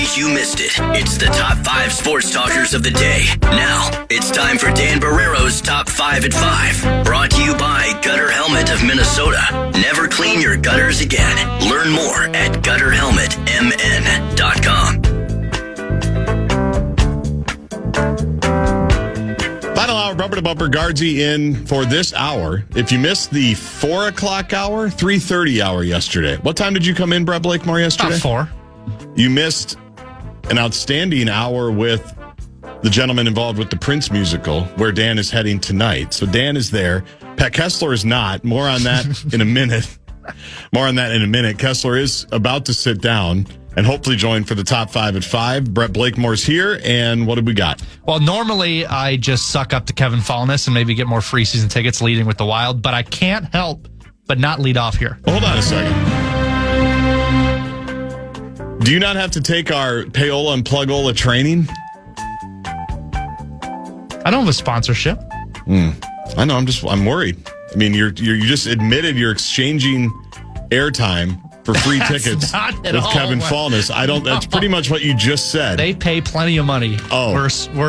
case you missed it, it's the top 5 sports talkers of the day. Now, it's time for Dan Barreiro's Top 5 at 5. Brought to you by Gutter Helmet of Minnesota. Never clean your gutters again. Learn more at gutterhelmetmn.com. Final hour, bumper to bumper, Gaardsy in for this hour. If you missed the 4 o'clock hour, 3:30 hour yesterday. What time did you come in, Brett Blakemore, yesterday? About 4. You missed an outstanding hour with the gentleman involved with the Prince musical, where Dan is heading tonight. So Dan is there. Pat Kessler is not. More on that in a minute. Kessler is about to sit down and hopefully join for the top 5 at 5. Brett Blakemore's here, and what have we got? Well, normally I just suck up to Kevin Fallness and maybe get more free season tickets leading with the Wild, but I can't help but not lead off here. Hold on a second. Do you not have to take our Payola and Plugola training? I don't have a sponsorship. I know. I'm worried. I mean, you just admitted you're exchanging airtime for free tickets with Kevin Fallness. That's pretty much what you just said. They pay plenty of money. Oh.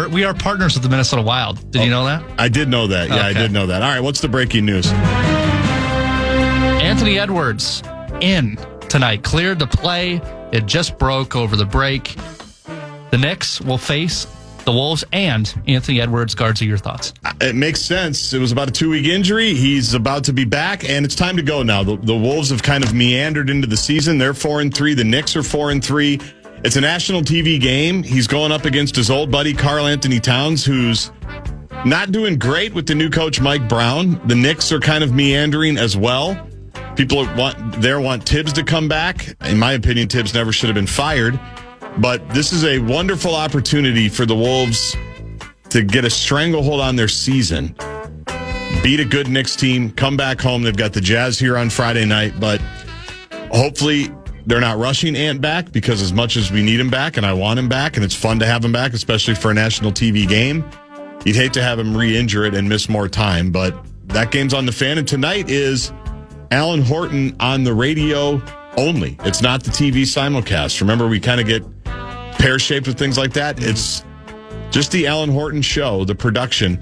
We are partners with the Minnesota Wild. Did you know that? I did know that. Yeah, okay. I did know that. All right, what's the breaking news? Anthony Edwards in tonight. Cleared to play. It just broke over the break. The Knicks will face the Wolves and Anthony Edwards. Gaardsy, your thoughts? It makes sense. It was about a 2-week injury. He's about to be back, and it's time to go now. The Wolves have kind of meandered into the season. They're 4-3. The Knicks are 4-3. It's a national TV game. He's going up against his old buddy, Karl Anthony Towns, who's not doing great with the new coach, Mike Brown. The Knicks are kind of meandering as well. People want Tibbs to come back. In my opinion, Tibbs never should have been fired. But this is a wonderful opportunity for the Wolves to get a stranglehold on their season. Beat a good Knicks team, come back home. They've got the Jazz here on Friday night, but hopefully they're not rushing Ant back, because as much as we need him back and I want him back and it's fun to have him back, especially for a national TV game, you'd hate to have him re-injure it and miss more time. But that game's on the Fan, and tonight is Alan Horton on the radio only. It's not the TV simulcast. Remember, we kind of get pear-shaped with things like that. It's just the Alan Horton show, the production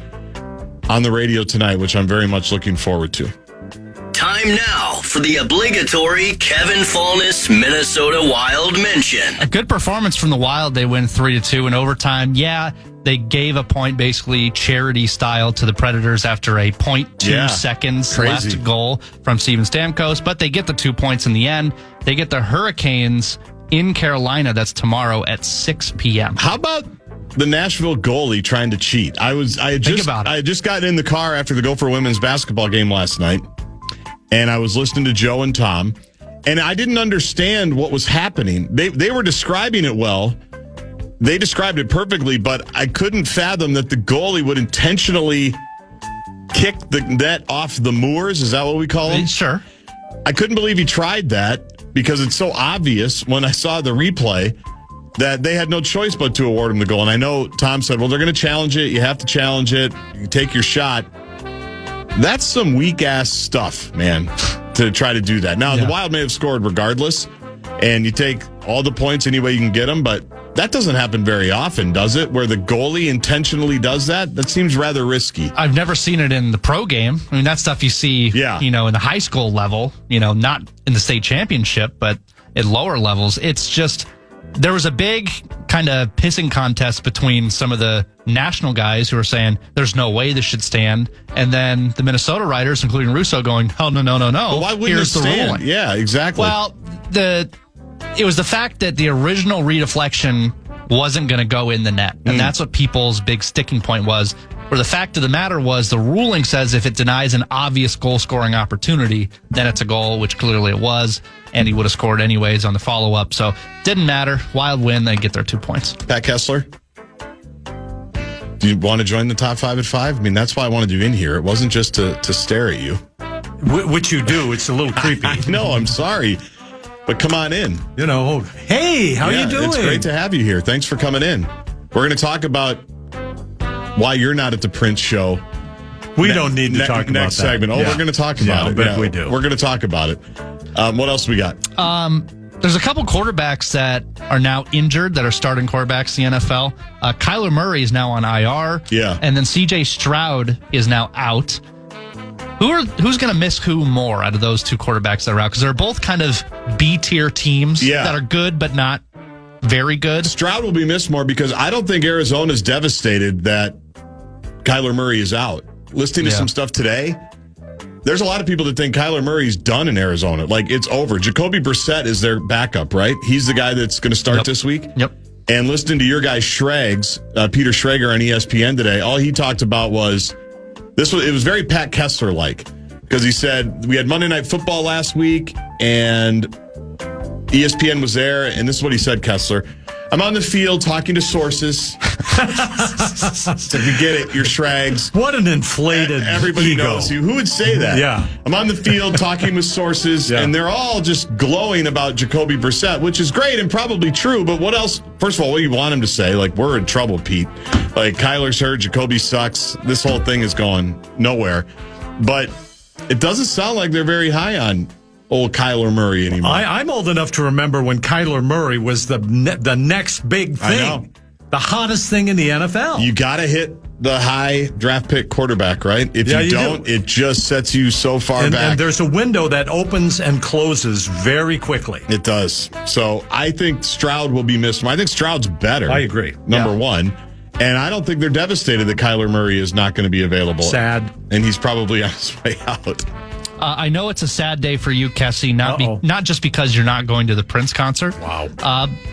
on the radio tonight, which I'm very much looking forward to. Time now for the obligatory Kevin Fallness Minnesota Wild mention. A good performance from the Wild. They win 3-2 in overtime. Yeah, they gave a point, basically charity style, to the Predators after a 0.2 seconds left goal from Steven Stamkos, but they get the 2 points in the end. They get the Hurricanes in Carolina. That's tomorrow at 6 p.m. How about the Nashville goalie trying to cheat? I had just gotten in the car after the Gopher women's basketball game last night, and I was listening to Joe and Tom, and I didn't understand what was happening. They were describing it well. They described it perfectly, but I couldn't fathom that the goalie would intentionally kick the net off the moors. Is that what we call them? Sure. I couldn't believe he tried that, because it's so obvious when I saw the replay that they had no choice but to award him the goal. And I know Tom said, well, they're going to challenge it. You have to challenge it. You take your shot. That's some weak-ass stuff, man, to try to do that. Now, the Wild may have scored regardless, and you take all the points any way you can get them, but that doesn't happen very often, does it? Where the goalie intentionally does that? That seems rather risky. I've never seen it in the pro game. I mean, that's stuff you see, in the high school level, not in the state championship, but at lower levels. It's just, there was a big kind of pissing contest between some of the national guys who are saying there's no way this should stand, and then the Minnesota writers, including Russo, going, oh, no. Well, why wouldn't Here's it stand? The ruling. Yeah, exactly. Well, it was the fact that the original redeflection wasn't going to go in the net. And that's what people's big sticking point was. Where the fact of the matter was, the ruling says if it denies an obvious goal-scoring opportunity, then it's a goal, which clearly it was. And he would have scored anyways on the follow-up. So didn't matter. Wild win, they get their 2 points. Pat Kessler, do you want to join the top 5 at 5? I mean, that's why I wanted you in here. It wasn't just to stare at you. Which you do. It's a little creepy. No, I'm sorry. But come on in. Hey, how you doing? It's great to have you here. Thanks for coming in. We're going to talk about why you're not at the Prince show. We don't need to talk about that. Next segment. We're going to talk about it. But we do. We're going to talk about it. What else we got? There's a couple quarterbacks that are now injured that are starting quarterbacks in the NFL. Kyler Murray is now on IR. Yeah. And then C.J. Stroud is now out. Who's going to miss who more out of those two quarterbacks that are out? Because they're both kind of B-tier teams that are good but not very good. Stroud will be missed more because I don't think Arizona's devastated that Kyler Murray is out. Listening to some stuff today, there's a lot of people that think Kyler Murray's done in Arizona. Like, it's over. Jacoby Brissett is their backup, right? He's the guy that's going to start this week. Yep. And listening to your guy Schrags, Peter Schrager on ESPN today, all he talked about was it was very Pat Kessler-like, because he said we had Monday Night Football last week and ESPN was there, and this is what he said, Kessler. I'm on the field talking to sources. Said, we get it, you're Schrags. What an inflated Everybody ego. knows you. Who would say that? Yeah. I'm on the field talking with sources, and they're all just glowing about Jacoby Brissett, which is great and probably true, but what else? First of all, what do you want him to say? Like, we're in trouble, Pete. Like, Kyler's hurt, Jacoby sucks. This whole thing is going nowhere. But it doesn't sound like they're very high on old Kyler Murray anymore. I'm old enough to remember when Kyler Murray was the next big thing. I know. The hottest thing in the NFL. You got to hit the high draft pick quarterback, right? If you don't, it just sets you so far back. And there's a window that opens and closes very quickly. It does. So I think Stroud will be missed. I think Stroud's better. I agree. Number one. And I don't think they're devastated that Kyler Murray is not going to be available. Sad. And he's probably on his way out. I know it's a sad day for you, Kessie, not just because you're not going to the Prince concert. Wow.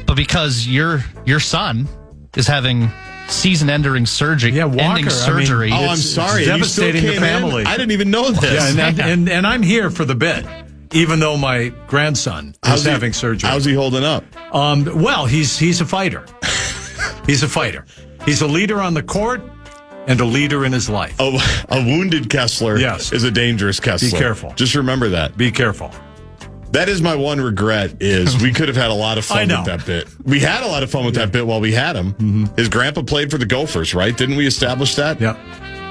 But because your son is having season-ending surgery. Yeah, Walker. Ending surgery. I'm sorry. It's devastating the family. I didn't even know this. Yeah, and I'm here for the bit, even though my grandson is having surgery. How's he holding up? Well, he's a fighter. He's a fighter. He's a leader on the court and a leader in his life. A wounded Kessler is a dangerous Kessler. Be careful. Just remember that. Be careful. That is my one regret, is we could have had a lot of fun with that bit. We had a lot of fun with that bit while we had him. Mm-hmm. His grandpa played for the Gophers, right? Didn't we establish that? Yeah.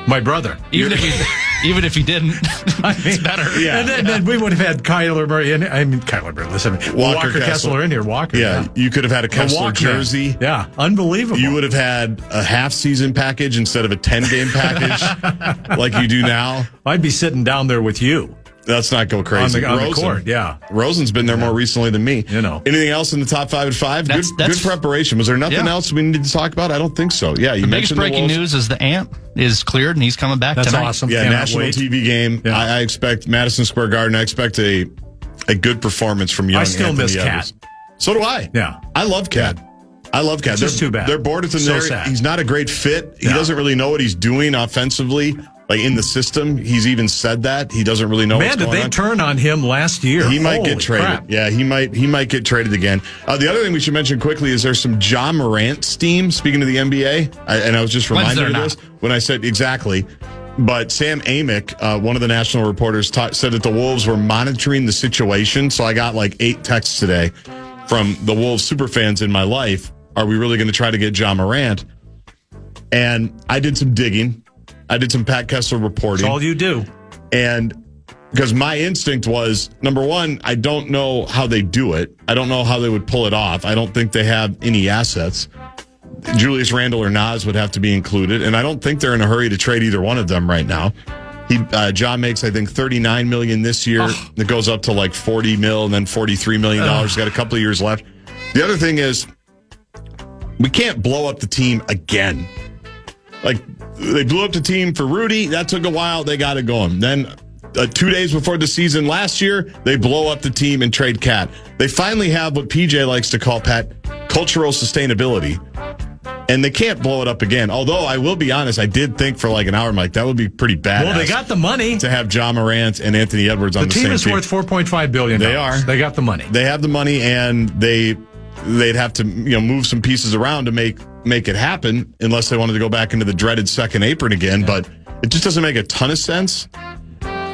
My brother. Even if he didn't, it's better. Yeah. And then we would have had Kyler Murray Kyler Murray. Listen, Walker Kessler in here. Walker. Yeah. You could have had a Kessler jersey. Yeah. Unbelievable. You would have had a half-season package instead of a 10-game package like you do now. I'd be sitting down there with you. Let's not go crazy. On the court, yeah. Rosen's been there more recently than me. You know. Anything else in the top 5 at 5? Good preparation. Was there nothing else we needed to talk about? I don't think so. Yeah, you mentioned the biggest breaking news is the Ant is cleared and he's coming back tonight. That's awesome. Yeah, national TV game. Yeah. I expect Madison Square Garden. I expect a good performance from young Anthony Edwards. I still miss Cat. So do I. Yeah. I love Cat. I love Cat. It's just too bad. They're bored with him there. Sad. He's not a great fit. He doesn't really know what he's doing offensively. Like in the system, he's even said that he doesn't really know what's going on. Man, did they turn on him last year? He might get traded. Crap. Yeah, he might get traded again. The other thing we should mention quickly is there's some Ja Morant steam. Speaking of the NBA, and I was just reminded of this when I said exactly. But Sam Amick, one of the national reporters, said that the Wolves were monitoring the situation. So I got like 8 texts today from the Wolves superfans in my life. Are we really going to try to get Ja Morant? And I did some digging. I did some Pat Kessler reporting. That's all you do. And because my instinct was, number one, I don't know how they do it. I don't know how they would pull it off. I don't think they have any assets. Julius Randle or Nas would have to be included. And I don't think they're in a hurry to trade either one of them right now. Ja makes, I think, $39 million this year. It goes up to like $40 million and then $43 million. He's got a couple of years left. The other thing is, we can't blow up the team again. Like, they blew up the team for Rudy. That took a while. They got it going. Then 2 days before the season last year, they blow up the team and trade Cat. They finally have what PJ likes to call, Pat, cultural sustainability. And they can't blow it up again. Although, I will be honest, I did think for like an hour, I'm like, that would be pretty bad. Well, they got the money to have Ja Morant and Anthony Edwards on the same team. The team is worth $4.5 billion. They are. They got the money. They have the money, and they'd have to move some pieces around to make it happen, unless they wanted to go back into the dreaded second apron again. But it just doesn't make a ton of sense.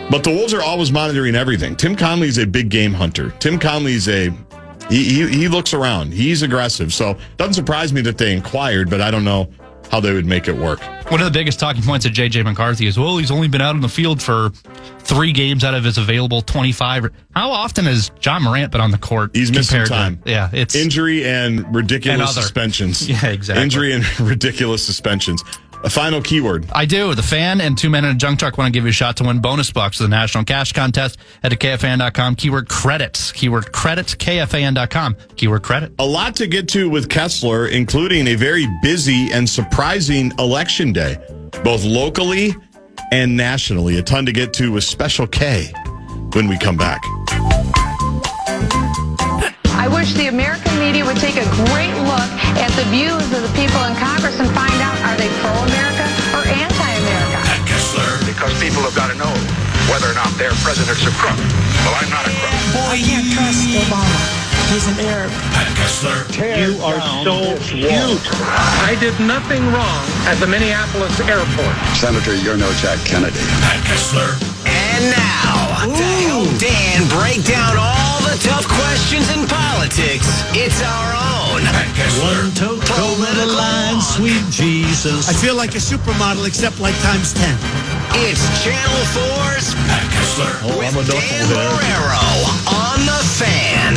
But the Wolves are always monitoring everything. Tim Conley is a big game hunter. Tim Conley's he looks around. He's aggressive. So it doesn't surprise me that they inquired, but I don't know how they would make it work. One of the biggest talking points of J.J. McCarthy is, well, he's only been out on the field for 3 games out of his available 25. How often has John Morant been on the court? He's missing time. It's injury and ridiculous suspensions. Yeah, exactly. Injury and ridiculous suspensions. A final keyword. I do. The Fan and 2 Men in a Junk Truck want to give you a shot to win bonus bucks for the National Cash Contest. Head to KFAN.com. Keyword credits. Keyword credits. KFAN.com. Keyword credit. A lot to get to with Kessler, including a very busy and surprising election day, both locally and nationally. A ton to get to with Special K when we come back. I wish the American media would take a great look at the views of the people in Congress and find out, are they pro-America or anti-America? Pat Kessler. Because people have got to know whether or not their president's a crook. Well, I'm not a crook. Boy, I can't trust Obama. He's an Arab. Pat Kessler. You are so cute. I did nothing wrong at the Minneapolis airport. Senator, you're no Jack Kennedy. Pat Kessler. And now, to help Dan break down all the tough questions in politics, it's our own Pat Kessler. Political line, sweet Jesus. I feel like a supermodel, except like times 10. It's Channel 4's Pat Kessler. with Dan Barreiro on the Fan.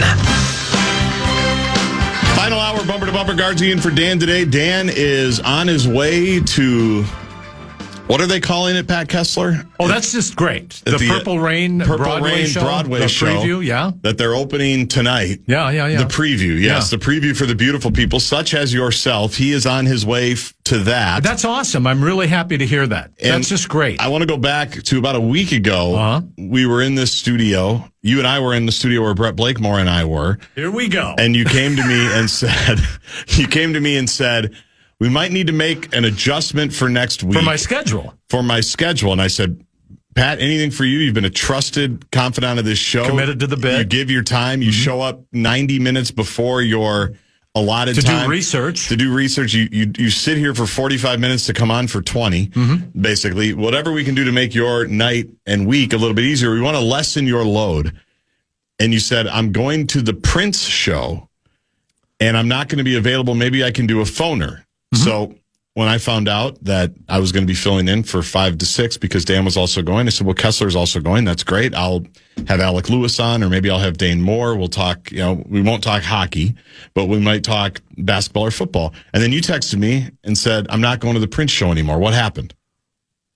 Final hour, bumper to bumper. Gaardsy in for Dan today. Dan is on his way to, what are they calling it, Pat Kessler? Oh, that's just great. The Purple Rain Broadway show. Broadway the show preview, yeah. That they're opening tonight. Yeah. The preview, yes. Yeah. The preview for the beautiful people, such as yourself. He is on his way to that. That's awesome. I'm really happy to hear that. And that's just great. I want to go back to about a week ago. Uh-huh. We were in this studio. You and I were in the studio where Brett Blakemore and I were. Here we go. And you came to me and said, we might need to make an adjustment for next week. For my schedule. And I said, Pat, anything for you? You've been a trusted confidant of this show. Committed to the bit. You give your time. You show up 90 minutes before your allotted to time. Do research. To do research. You sit here for 45 minutes to come on for 20, basically. Whatever we can do to make your night and week a little bit easier. We want to lessen your load. And you said, I'm going to the Prince show, and I'm not going to be available. Maybe I can do a phoner. So when I found out that I was going to be filling in for 5 to 6 because Dan was also going, I said, well, Kessler's also going. That's great. I'll have Alec Lewis on, or maybe I'll have Dane Moore. We'll talk, we won't talk hockey, but we might talk basketball or football. And then you texted me and said, I'm not going to the Prince show anymore. What happened?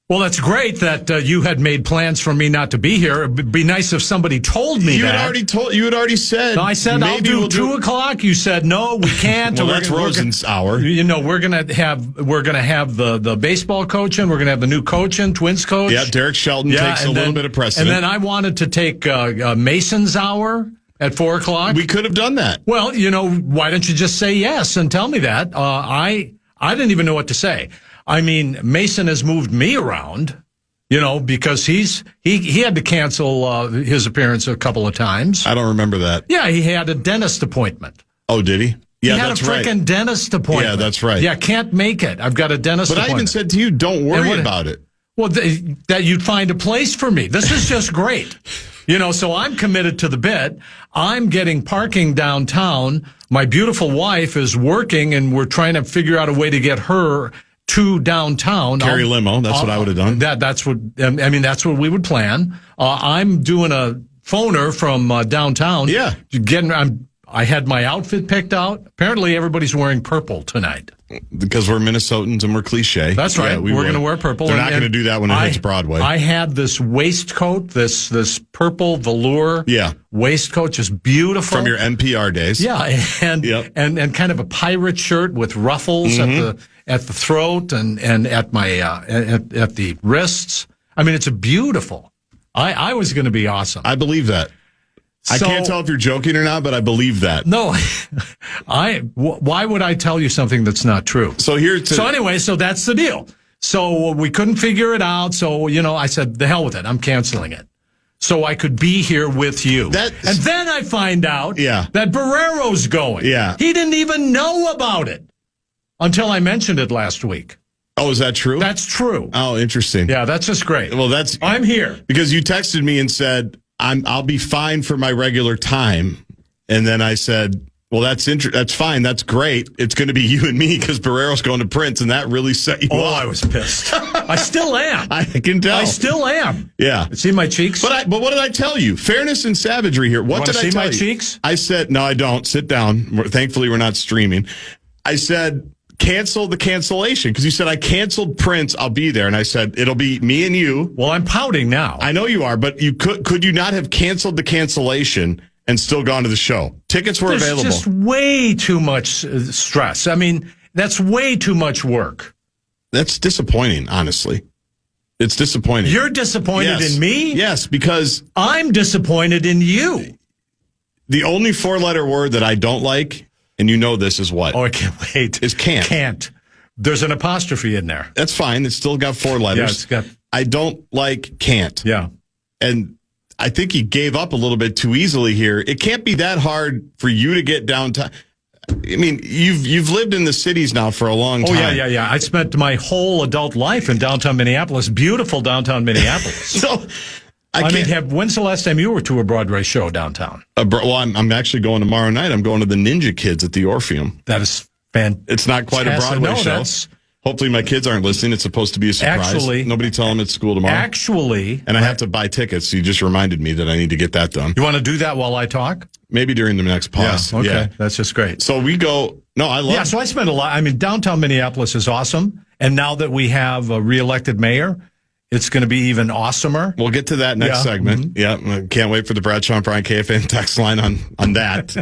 Well, that's great that you had made plans for me not to be here. It'd be nice if somebody told me You that. had already said. No, I said I'll do 2 o'clock. You said no, we can't. Well, that's Rosen's hour. We're gonna have the baseball coach in. We're gonna have the new coach in, Twins coach. Yeah, Derek Shelton takes a little bit of precedent. And then I wanted to take Mason's hour at 4 o'clock. We could have done that. Well, why don't you just say yes and tell me that? I didn't even know what to say. I mean, Mason has moved me around, because he had to cancel his appearance a couple of times. I don't remember that. Yeah, he had a dentist appointment. Oh, did he? Yeah, that's right. He had a freaking dentist appointment. Yeah, that's right. Yeah, can't make it. I've got a dentist appointment. But I even said to you, don't worry about it. Well, that you'd find a place for me. This is just great. So I'm committed to the bit. I'm getting parking downtown. My beautiful wife is working, and we're trying to figure out a way to get her to downtown. Carry limo. That's what I would have done. That's what we would plan. I'm doing a phoner from downtown. Yeah. I had my outfit picked out. Apparently everybody's wearing purple tonight. Because we're Minnesotans and we're cliche. That's right. Yeah, we're going to wear purple. They're not going to do that when it hits Broadway. I had this waistcoat, this purple velour waistcoat, just beautiful. From your NPR days. Yeah, and kind of a pirate shirt with ruffles at the throat and at my at the wrists. I mean, it's beautiful. I was going to be awesome. I believe that. I can't tell if you're joking or not, but I believe that. No, why would I tell you something that's not true? So anyway, that's the deal. So we couldn't figure it out. So, I said, the hell with it. I'm canceling it. So I could be here with you. And then I find out that Barreiro's going. Yeah. He didn't even know about it until I mentioned it last week. Oh, is that true? That's true. Oh, interesting. Yeah, that's just great. Well, I'm here. Because you texted me and said, I'll be fine for my regular time. And then I said, Well, that's fine. That's great. It's going to be you and me because Barreiro's going to Prince, and that really set you off. I was pissed. I still am. I can tell. I still am. Yeah. See my cheeks? But what did I tell you? Fairness and savagery here. What did I tell you? See my cheeks? I said, no, I don't. Sit down. Thankfully, we're not streaming. I said, cancel the cancellation because you said I canceled Prince. I'll be there, and I said it'll be me and you. Well, I'm pouting now. I know you are, but you could you not have canceled the cancellation and still gone to the show? Tickets were available. There's just way too much stress. I mean, that's way too much work. That's disappointing, honestly. It's disappointing. You're disappointed in me? Yes, because I'm disappointed in you. The only 4-letter word that I don't like, and you know this, is what? Oh, I can't wait. Is can't. Can't. There's an apostrophe in there. That's fine. It's still got 4 letters. Yeah, it's got. I don't like can't. Yeah. And I think he gave up a little bit too easily here. It can't be that hard for you to get downtown. I mean, you've lived in the cities now for a long time. Oh, yeah. I spent my whole adult life in downtown Minneapolis, beautiful downtown Minneapolis. So, when's the last time you were to a Broadway show downtown? Well, I'm actually going tomorrow night. I'm going to the Ninja Kids at the Orpheum. That is fantastic. It's not quite a Broadway show. Hopefully my kids aren't listening. It's supposed to be a surprise. Actually, nobody tell them it's school tomorrow. And I have to buy tickets. So you just reminded me that I need to get that done. You want to do that while I talk? Maybe during the next pause. Yeah, okay. That's just great. So we go. No, I love. Yeah, so I spent a lot. I mean, downtown Minneapolis is awesome. And now that we have a reelected mayor, it's going to be even awesomer. We'll get to that next segment. Mm-hmm. Yeah, can't wait for the Bradshaw and Brian KFAN text line on that.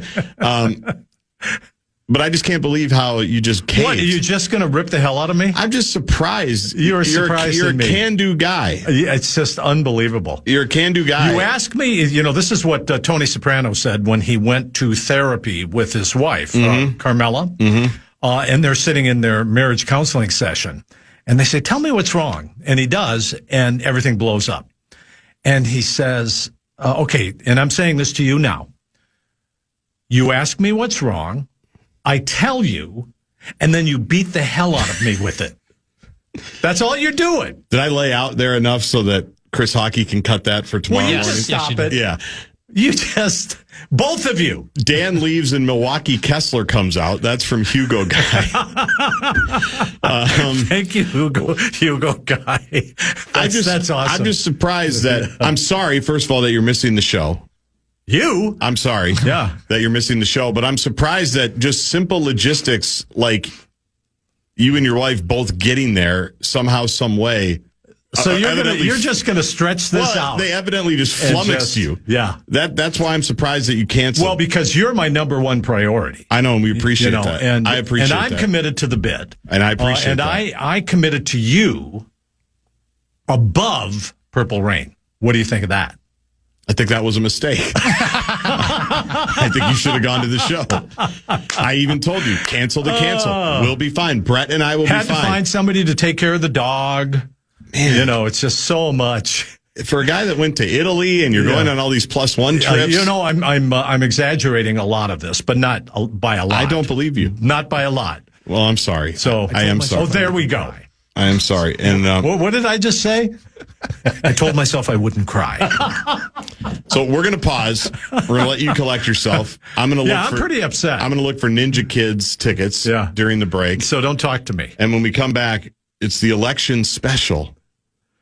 But I just can't believe how you just caved. What, are you just going to rip the hell out of me? I'm just surprised. You're surprised You're in me. a can-do guy. It's just unbelible. You're a can-do guy. You ask me, this is what Tony Soprano said when he went to therapy with his wife, Carmela, and they're sitting in their marriage counseling session. And they say, tell me what's wrong. And he does, and everything blows up. And he says, okay, and I'm saying this to you now. You ask me what's wrong. I tell you, and then you beat the hell out of me with it. That's all you're doing. Did I lay out there enough so that Chris Hockey can cut that for tomorrow morning? Stop it. Yeah. You just, both of you. Dan leaves and Milwaukee Kessler comes out. That's from Hugo Guy. Thank you, Hugo Guy. That's awesome. I'm just surprised that, I'm sorry, first of all, that you're missing the show. I'm sorry. Yeah. That you're missing the show, but I'm surprised that just simple logistics, like you and your wife both getting there somehow, some way. So you're just gonna stretch this out. They evidently just flummoxed you. Yeah. That's why I'm surprised that you canceled. Well, because you're my number one priority. I know, and we appreciate that. And I appreciate that. And I'm committed to the bid. And I appreciate that. And I committed to you above Purple Rain. What do you think of that? I think that was a mistake. I think you should have gone to the show. I even told you, cancel the cancel. We'll be fine. Brett and I will be fine. Had to find somebody to take care of the dog. Man. It's just so much. For a guy that went to Italy and you're going on all these +1 trips. I'm exaggerating a lot of this, but not by a lot. I don't believe you. Not by a lot. Well, I'm sorry. So I am sorry. Oh, there we go. I am sorry. And what did I just say? I told myself I wouldn't cry. So we're going to pause. We're going to let you collect yourself. I'm going to look I'm pretty upset. I'm going to look for Ninja Kids tickets during the break. So don't talk to me. And when we come back, it's the election special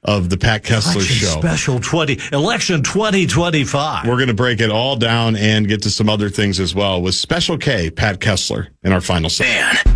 of the Pat Kessler Show. Election 2025. We're going to break it all down and get to some other things as well with Special K, Pat Kessler, in our final segment.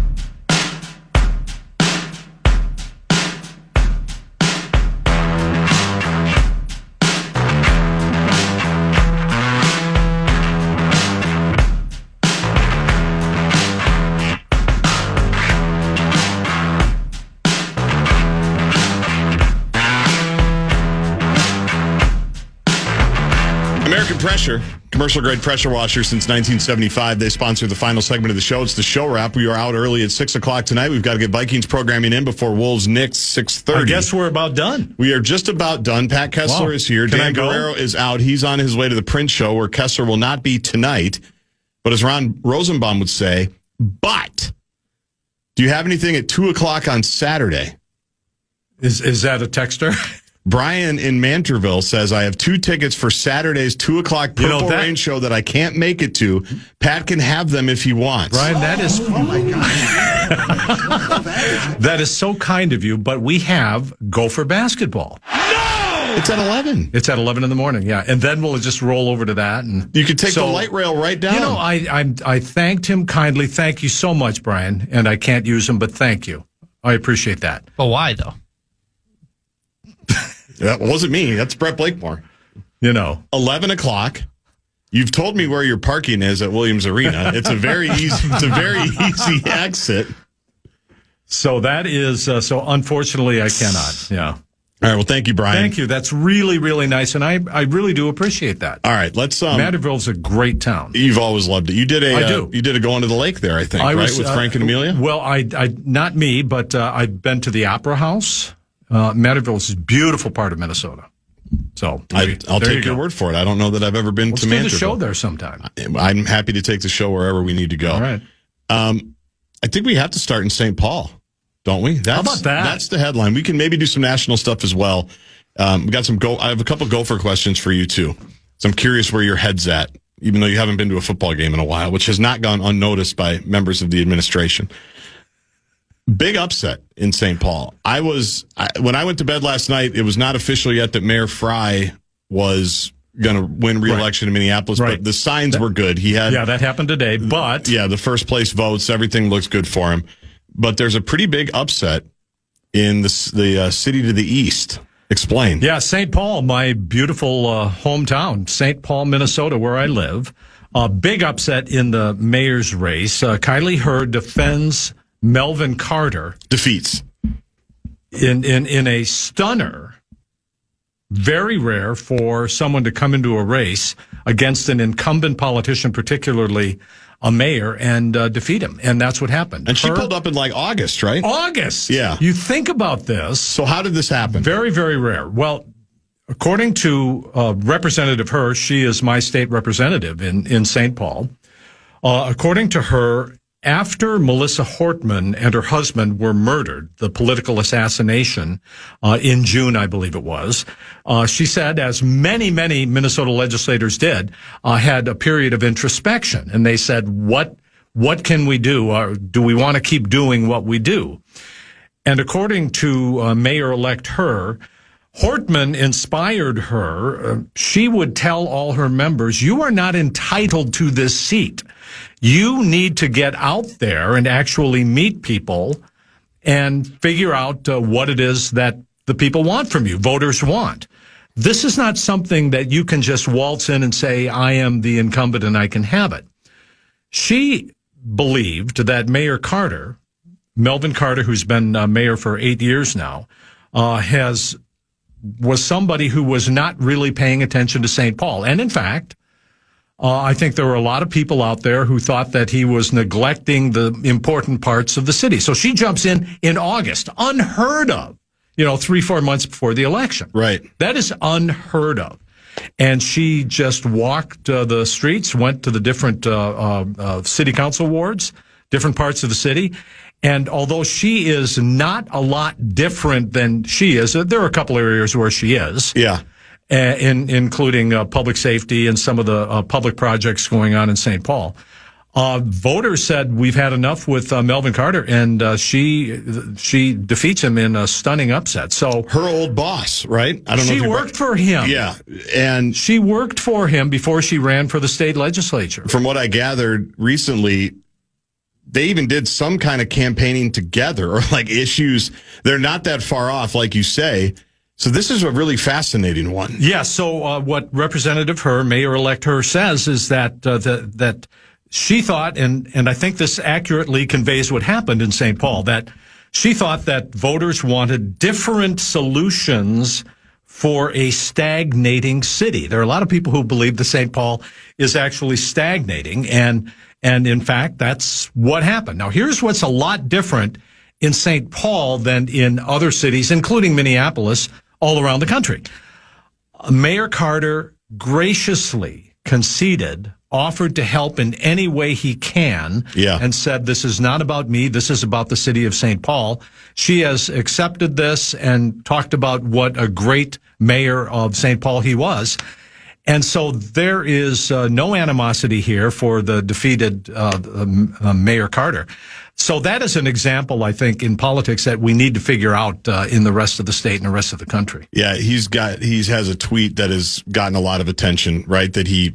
Pressure, commercial grade pressure washer since 1975. They sponsor the final segment of the show. It's the show wrap. We are out early at 6:00 tonight. We've got to get Vikings programming in before Wolves Knicks 6:30. I guess we're about done. We are just about done. Pat Kessler is here. Dan Barreiro is out. He's on his way to the Prince show where Kessler will not be tonight. But as Ron Rosenbaum would say, but do you have anything at 2:00 on Saturday? Is that a texter? Brian in Manterville says, I have 2 tickets for Saturday's 2 o'clock Purple Rain show that I can't make it to. Pat can have them if he wants. Brian, that is... Oh, my God. That is so kind of you, but we have Gopher basketball. No! It's at 11. It's at 11 in the morning, yeah. And then we'll just roll over to that. And you could take the light rail right down. You know, I thanked him kindly. Thank you so much, Brian. And I can't use him, but thank you. I appreciate that. But why, though? That wasn't me. That's Brett Blakemore. 11 o'clock. You've told me where your parking is at Williams Arena. It's a very easy exit. So that is, so unfortunately I cannot. Yeah. All right. Well, thank you, Brian. Thank you. That's really, really nice. And I really do appreciate that. All right. Let's, Matterville's a great town. You've always loved it. You did I do. You did a going to the lake there, I think, right? With Frank and Amelia? Well, I not me, but I've been to the Opera House. Matterville's a beautiful part of Minnesota. So I'll take your word for it. I don't know that I've ever been to Manterville. Let's do the show there sometime. I'm happy to take the show wherever we need to go. All right. I think we have to start in St. Paul, don't we? How about that? That's the headline. We can maybe do some national stuff as well. We got I have a couple Gopher questions for you too. So I'm curious where your head's at, even though you haven't been to a football game in a while, which has not gone unnoticed by members of the administration. Big upset in St. Paul. When I went to bed last night, it was not official yet that Mayor Fry was going to win re-election in Minneapolis, but the signs were good. That happened today, but... Yeah, the first place votes, everything looks good for him. But there's a pretty big upset in the city to the east. Explain. Yeah, St. Paul, my beautiful hometown, St. Paul, Minnesota, where I live. A big upset in the mayor's race. Kylie Hurd defends Melvin Carter. Defeats. In a stunner. Very rare for someone to come into a race against an incumbent politician, particularly a mayor, and defeat him. And that's what happened. And she pulled up in like August, right? August. Yeah. You think about this. So how did this happen? Very, very rare. Well, according to Representative Hurd, she is my state representative in St. Paul. According to her, after Melissa Hortman and her husband were murdered, the political assassination in June, I believe it was, she said, as many, many Minnesota legislators did, had a period of introspection. And they said, what can we do? Or do we want to keep doing what we do? And according to Mayor-elect Hortman inspired her. She would tell all her members, you are not entitled to this seat. You need to get out there and actually meet people and figure out what it is that the people want from you, voters want. This is not something that you can just waltz in and say, I am the incumbent and I can have it. She believed that Mayor Carter, Melvin Carter, who's been mayor for 8 years now, was somebody who was not really paying attention to St. Paul. And in fact, I think there were a lot of people out there who thought that he was neglecting the important parts of the city. So she jumps in August, unheard of, 3-4 months before the election. Right. That is unheard of. And she just walked the streets, went to the different city council wards, different parts of the city. And although she is not a lot different than she is, there are a couple areas where she is. Yeah. Including public safety and some of the public projects going on in St. Paul. Voters said we've had enough with Melvin Carter, and she defeats him in a stunning upset. So her old boss, right? I don't know. She worked for him. Yeah, and she worked for him before she ran for the state legislature. From what I gathered recently, they even did some kind of campaigning together, or like issues. They're not that far off, like you say. So this is a really fascinating one. Yeah. So what Representative Mayor-elect says is that that she thought, and I think this accurately conveys what happened in St. Paul, that she thought that voters wanted different solutions for a stagnating city. There are a lot of people who believe that St. Paul is actually stagnating, and in fact, that's what happened. Now, here's what's a lot different in St. Paul than in other cities, including Minneapolis, all around the country. Mayor Carter graciously conceded offered to help in any way he can, and said, this is not about me, this is about the city of St. Paul. She has accepted this and talked about what a great mayor of St. Paul he was. And so there is no animosity here for the defeated Mayor Carter. So that is an example, I think, in politics that we need to figure out in the rest of the state and the rest of the country. Yeah, he has a tweet that has gotten a lot of attention, right? That he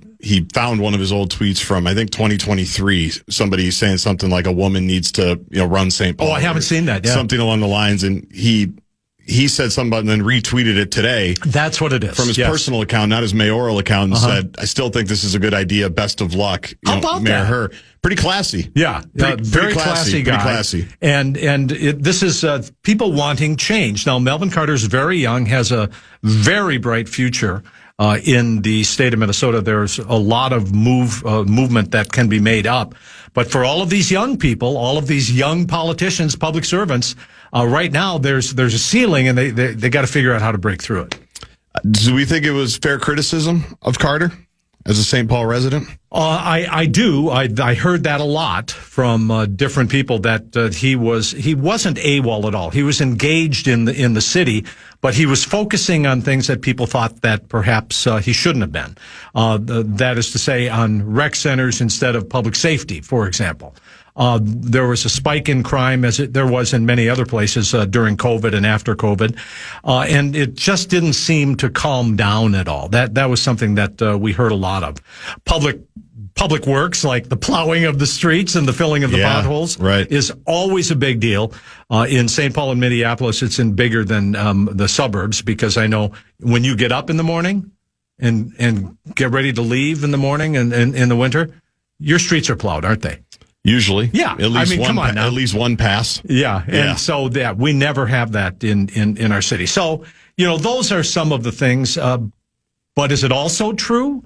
found one of his old tweets from, I think, 2023. Somebody saying something like a woman needs to, run St. Paul. Oh, I haven't seen that. Yeah. Something along the lines, and he said something about it and then retweeted it today. That's what it is. From his personal account, not his mayoral account, and said, I still think this is a good idea. Best of luck. How about Mayor that? Her. Pretty classy. Yeah. Very classy guy. Pretty classy. And this is people wanting change. Now, Melvin Carter's very young, has a very bright future in the state of Minnesota. There's a lot of movement that can be made up. But for all of these young people, all of these young politicians, public servants, right now there's a ceiling, and they got to figure out how to break through it. Do we think it was fair criticism of Carter as a St. Paul resident? I do. I heard that a lot from different people that he wasn't AWOL at all. He was engaged in the city, but he was focusing on things that people thought that perhaps he shouldn't have been. That is to say, on rec centers instead of public safety, for example. There was a spike in crime, as there was in many other places during COVID and after COVID, and it just didn't seem to calm down at all. That was something that we heard a lot of. Public works, like the plowing of the streets and the filling of the potholes, is always a big deal. In St. Paul and Minneapolis, it's bigger than the suburbs, because I know when you get up in the morning and get ready to leave in the morning and in the winter, your streets are plowed, aren't they? Usually. Yeah. At least at least one pass. Yeah. And so we never have that in our city. So, those are some of the things. But is it also true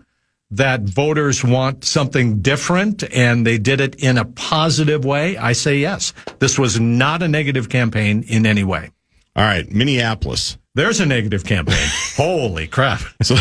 that voters want something different and they did it in a positive way? I say yes. This was not a negative campaign in any way. All right. Minneapolis. There's a negative campaign. Holy crap. So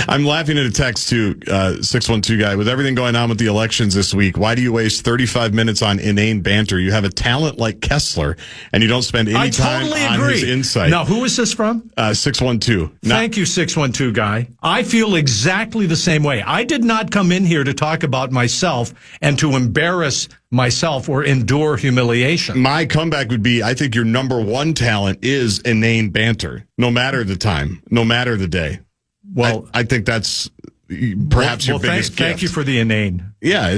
I'm laughing at a text too, 612 guy. With everything going on with the elections this week, why do you waste 35 minutes on inane banter? You have a talent like Kessler, and you don't spend any time on his insight. Now, who is this from? 612. Thank you, 612 guy. I feel exactly the same way. I did not come in here to talk about myself and to embarrass myself or endure humiliation. My comeback would be, I think your number one talent is inane banter, no matter the time, no matter the day. Well, I think that's perhaps your biggest gift. Thank you for the inane. Yeah,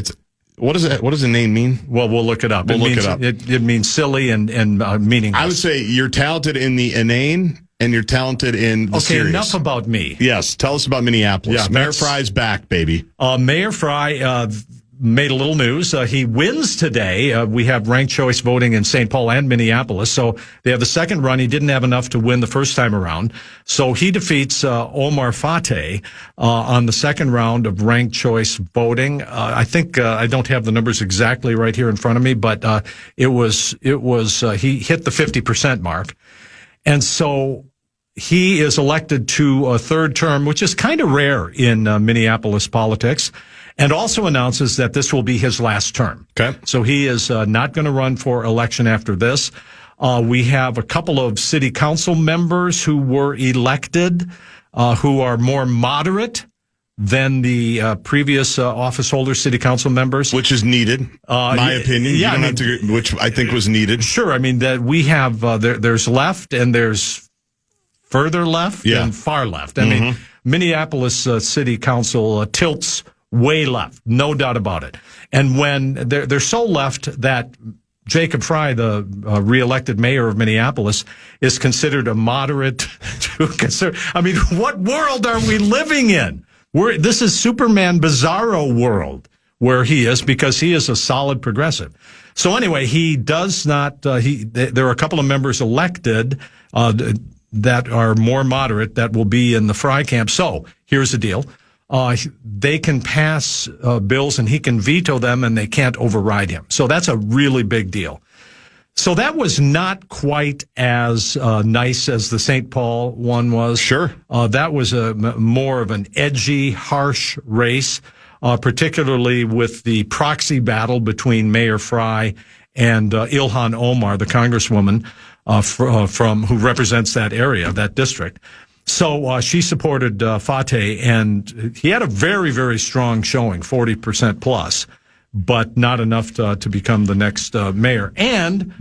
what does inane mean? Well, we'll look it up. It means silly and meaningless. I would say you're talented in the inane and you're talented in the serious. Enough about me. Yes, tell us about Minneapolis. Yeah, Mayor Fry's back, baby. Mayor Fry made a little news. He wins today. We have ranked choice voting in St. Paul and Minneapolis. So they have the second run. He didn't have enough to win the first time around. So he defeats Omar Fateh on the second round of ranked choice voting. I think I don't have the numbers exactly right here in front of me, but it was he hit the 50% mark. And so he is elected to a third term, which is kind of rare in Minneapolis politics. And also announces that this will be his last term. Okay. So he is not going to run for election after this. We have a couple of city council members who were elected, who are more moderate than the previous office holder city council members. Which is needed, my opinion. Yeah, which I think was needed. Sure. I mean, that we have, there's left and there's further left and far left. I mean, Minneapolis city council tilts way left, no doubt about it. And when they're so left that Jacob Fry, the reelected mayor of Minneapolis, is considered a moderate to consider. I mean, what world are we living in? This is Superman Bizarro world where he is, because he is a solid progressive. So anyway, he does not. There are a couple of members elected that are more moderate that will be in the Fry camp. So here's the deal. They can pass bills and he can veto them and they can't override him. So that's a really big deal. So that was not quite as nice as the St. Paul one was. Sure. That was more of an edgy, harsh race, particularly with the proxy battle between Mayor Fry and Ilhan Omar, the congresswoman from who represents that area, that district. So she supported Fateh, and he had a very, very strong showing, 40% plus, but not enough to become the next mayor. And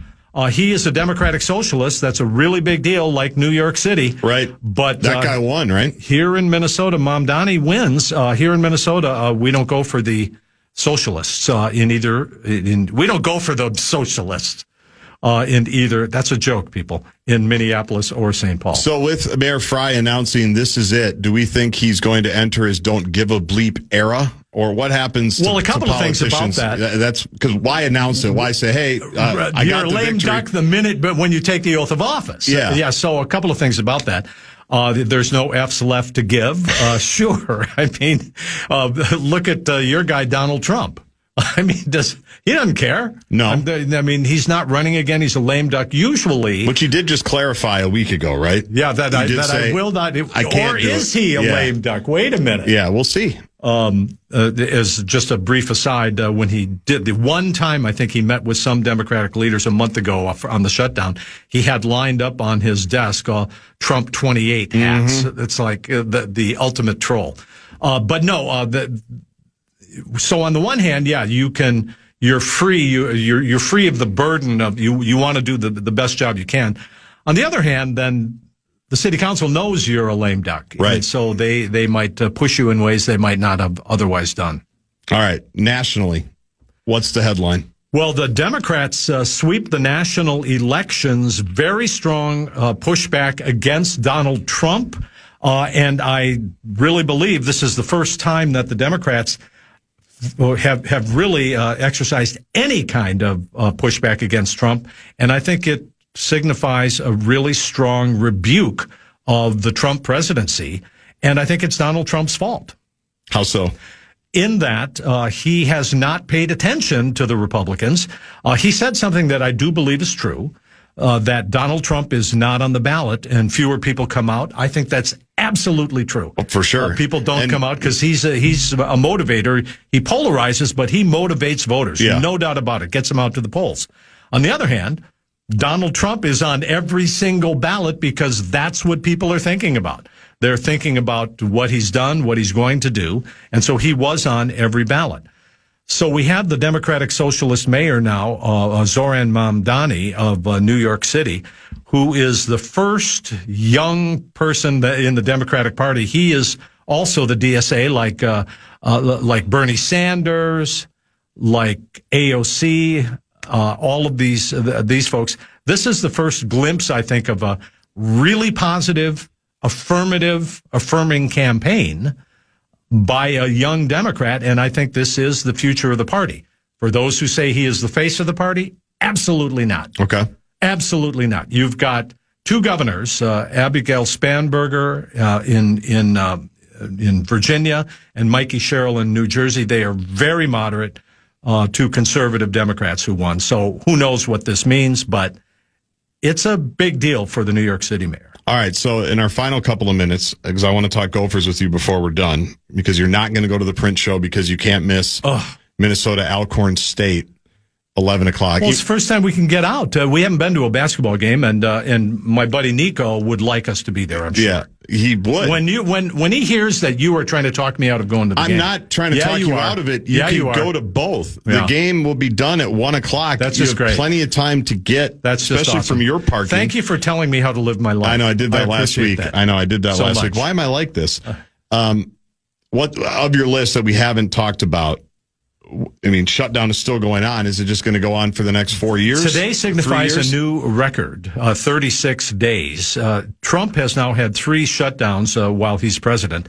he is a Democratic socialist. That's a really big deal, like New York City. Right. But that guy won, right? Here in Minnesota, Mamdani wins. Here in Minnesota, we don't go for the socialists we don't go for the socialists. In either, that's a joke, people, in Minneapolis or St. Paul. So with Mayor Fry announcing this is it, do we think he's going to enter his don't give a bleep era? Or what happens a couple of things about that. That's because why announce it? Why say, hey, I you're got a the lame victory. duck the minute but when you take the oath of office. Yeah. So a couple of things about that. There's no F's left to give. Sure. I mean, look at your guy, Donald Trump. I mean, he doesn't care. No. I mean, he's not running again. He's a lame duck. Usually. Which you did just clarify a week ago, right? Yeah, I will not. Or is he a lame duck? Wait a minute. Yeah, we'll see. As just a brief aside, when he did the one time, I think he met with some Democratic leaders a month ago on the shutdown, he had lined up on his desk Trump 28 hats. Mm-hmm. It's like the ultimate troll. But no, so on the one hand, yeah, you're free. You're free of the burden of you want to do the best job you can. On the other hand, then the city council knows you're a lame duck. Right. And so they might push you in ways they might not have otherwise done. All right. Nationally, what's the headline? Well, the Democrats sweep the national elections. Very strong pushback against Donald Trump. And I really believe this is the first time that the Democrats have really exercised any kind of pushback against Trump. And I think it signifies a really strong rebuke of the Trump presidency. And I think it's Donald Trump's fault. How so? In that he has not paid attention to the Republicans. He said something that I do believe is true, that Donald Trump is not on the ballot and fewer people come out. I think that's absolutely true. Oh, for sure. People don't come out because he's a motivator. He polarizes, but he motivates voters. Yeah. No doubt about it. Gets them out to the polls. On the other hand, Donald Trump is on every single ballot because that's what people are thinking about. They're thinking about what he's done, what he's going to do. And so he was on every ballot. So we have the Democratic Socialist mayor now, Zoran Mamdani of New York City, who is the first young person in the Democratic Party. He is also the DSA, like Bernie Sanders, like AOC, all of these folks. This is the first glimpse, I think, of a really positive, affirming campaign by a young Democrat, and I think this is the future of the party. For those who say he is the face of the party, absolutely not. Okay. Absolutely not. You've got two governors, Abigail Spanberger in Virginia and Mikey Sherrill in New Jersey. They are very moderate to conservative Democrats who won. So who knows what this means, but it's a big deal for the New York City mayor. All right, so in our final couple of minutes, because I want to talk Gophers with you before we're done, because you're not going to go to the print show because you can't miss Minnesota Alcorn State, 11 o'clock. Well, it's the first time we can get out. We haven't been to a basketball game, and my buddy Nico would like us to be there, I'm sure. Yeah, he would. When he hears that you are trying to talk me out of going to the game. I'm not trying to talk you out of it. You can go to both. Yeah. The game will be done at 1 o'clock. That's you just have great. Plenty of time to get, especially from your parking. Thank you for telling me how to live my life. I know, I did that last week. That. I know, I did that so last much. week. Why am I like this? What of your list that we haven't talked about? I mean, shutdown is still going on. Is it just going to go on for the next 4 years? Today signifies a new record, 36 days. Trump has now had 3 shutdowns while he's president.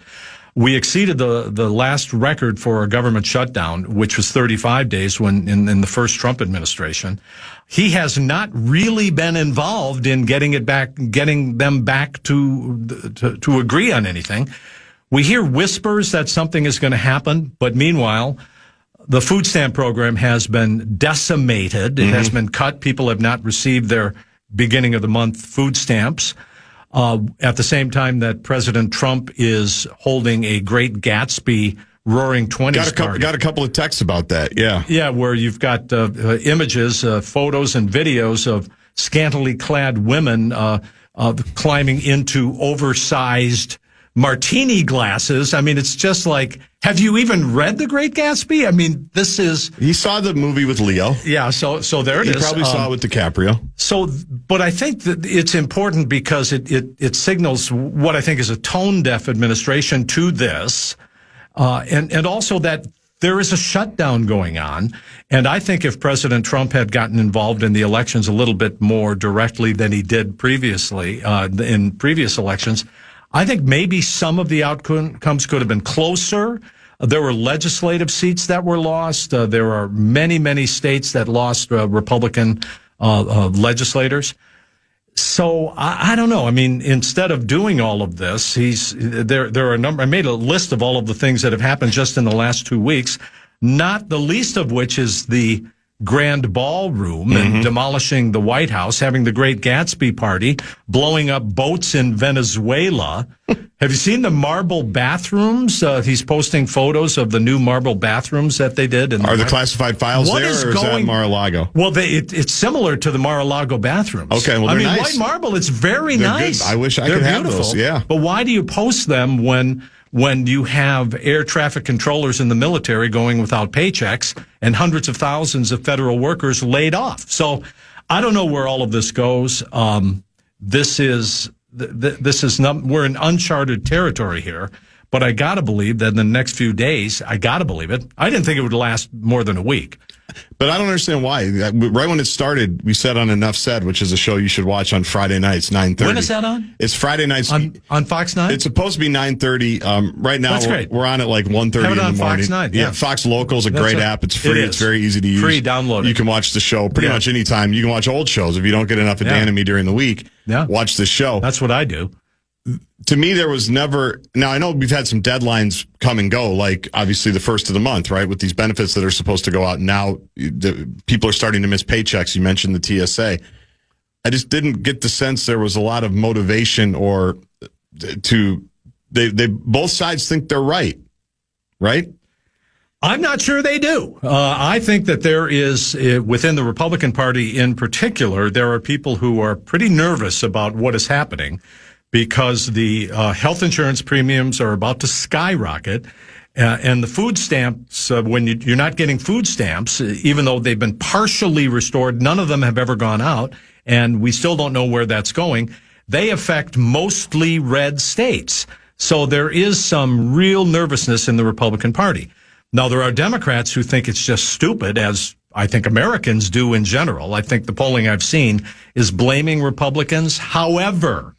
We exceeded the last record for a government shutdown, which was 35 days when in the first Trump administration. He has not really been involved in getting them back to agree on anything. We hear whispers that something is going to happen, but meanwhile, The food stamp program has been decimated. It has been cut. People have not received their beginning of the month food stamps. At the same time that President Trump is holding a Great Gatsby Roaring '20s party. Got a couple of texts about that, yeah. Yeah, where you've got images, photos, and videos of scantily clad women climbing into oversized martini glasses. I mean, it's just like, have you even read The Great Gatsby? I mean, this is... He saw the movie with Leo. Yeah, so there it is. He probably saw it with DiCaprio. But I think that it's important because it signals what I think is a tone-deaf administration to this, and also that there is a shutdown going on. And I think if President Trump had gotten involved in the elections a little bit more directly than he did previously, in previous elections, I think maybe some of the outcomes could have been closer. There were legislative seats that were lost. There are many, many states that lost Republican legislators. So I don't know. I mean, instead of doing all of this, there are a number. I made a list of all of the things that have happened just in the last 2 weeks. Not the least of which is the Grand Ballroom and demolishing the White House, having the Great Gatsby party, blowing up boats in Venezuela. Have you seen the marble bathrooms? He's posting photos of the new marble bathrooms that they did. Are the classified files there, or is that Mar-a-Lago? Well, it's similar to the Mar-a-Lago bathrooms. Okay, well, they're nice. White marble, it's very nice. Good. I wish I could have those, yeah. But why do you post them when you have air traffic controllers in the military going without paychecks and hundreds of thousands of federal workers laid off? So I don't know where all of this goes. This is not, we're in uncharted territory here, but I gotta believe that in the next few days, I gotta believe it. I didn't think it would last more than a week. But I don't understand why. Right when it started, we said on Enough Said, which is a show you should watch on Friday nights, 9:30. When is that on? It's Friday nights. On Fox 9? It's supposed to be 9:30. Right now, we're on at like 1:30 in the morning. Have it on Fox 9, yeah. Fox Local is a great app. It's free. It's very easy to use. Free, download it. You can watch the show pretty much anytime. You can watch old shows. If you don't get enough of Dan and me during the week, watch the show. That's what I do. To me, there was never... Now, I know we've had some deadlines come and go, like obviously the first of the month, right, with these benefits that are supposed to go out. Now, people are starting to miss paychecks. You mentioned the TSA. I just didn't get the sense there was a lot of motivation or they both sides think they're right? I'm not sure they do. I think that there is, within the Republican Party in particular, there are people who are pretty nervous about what is happening, because the health insurance premiums are about to skyrocket, and the food stamps, when you're not getting food stamps, even though they've been partially restored, none of them have ever gone out, and we still don't know where that's going. They affect mostly red states. So there is some real nervousness in the Republican Party. Now, there are Democrats who think it's just stupid, as I think Americans do in general. I think the polling I've seen is blaming Republicans. However,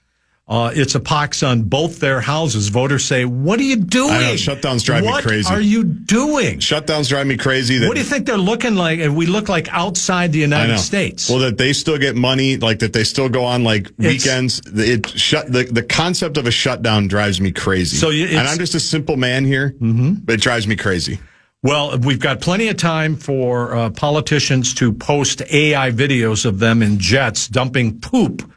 it's a pox on both their houses. Voters say, what are you doing? I know, shutdowns drive me crazy. What are you doing? Shutdowns drive me crazy. What do you think they're looking like? And we look like outside the United States. Well, that they still get money, like that they still go on like weekends. The concept of a shutdown drives me crazy. And I'm just a simple man here, but it drives me crazy. Well, we've got plenty of time for politicians to post AI videos of them in jets dumping poop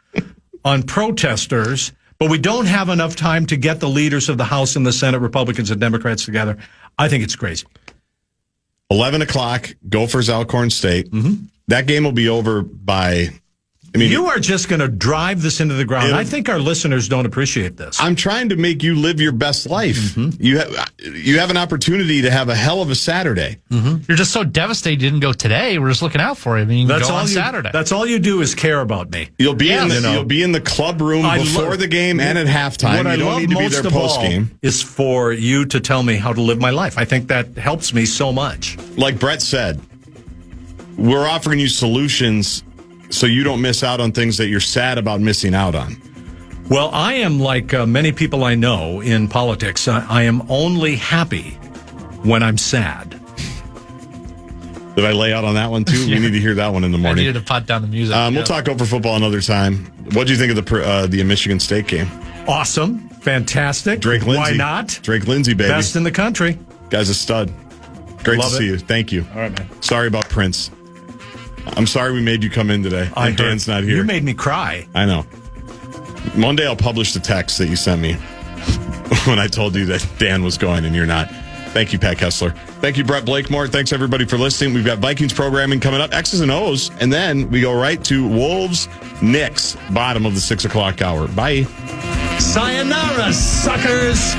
on protesters, but we don't have enough time to get the leaders of the House and the Senate, Republicans and Democrats, together. I think it's crazy. 11 o'clock, Gophers, Alcorn State. That game will be over by... you are just going to drive this into the ground. I think our listeners don't appreciate this. I'm trying to make you live your best life. You have an opportunity to have a hell of a Saturday. You're just so devastated you didn't go today. We're just looking out for you. I mean, you can go on Saturday. That's all you do is care about me. You'll be in the club room before the game and at halftime. What I love most of all is for you to tell me how to live my life. I think that helps me so much. Like Brett said, we're offering you solutions so you don't miss out on things that you're sad about missing out on. Well, I am like many people I know in politics. I am only happy when I'm sad. Did I lay out on that one, too? We need to hear that one in the morning. I needed to pot down the music. We'll talk over football another time. What do you think of the Michigan State game? Awesome. Fantastic. Drake Lindsay. Why not? Drake Lindsay, baby. Best in the country. Guy's a stud. Great to see you. Thank you. All right, man. Sorry about Prince. I'm sorry we made you come in today. And Dan's not here. You made me cry. I know. Monday I'll publish the text that you sent me when I told you that Dan was going and you're not. Thank you, Pat Kessler. Thank you, Brett Blakemore. Thanks, everybody, for listening. We've got Vikings programming coming up, X's and O's, and then we go right to Wolves, Knicks, bottom of the 6 o'clock hour. Bye. Sayonara, suckers.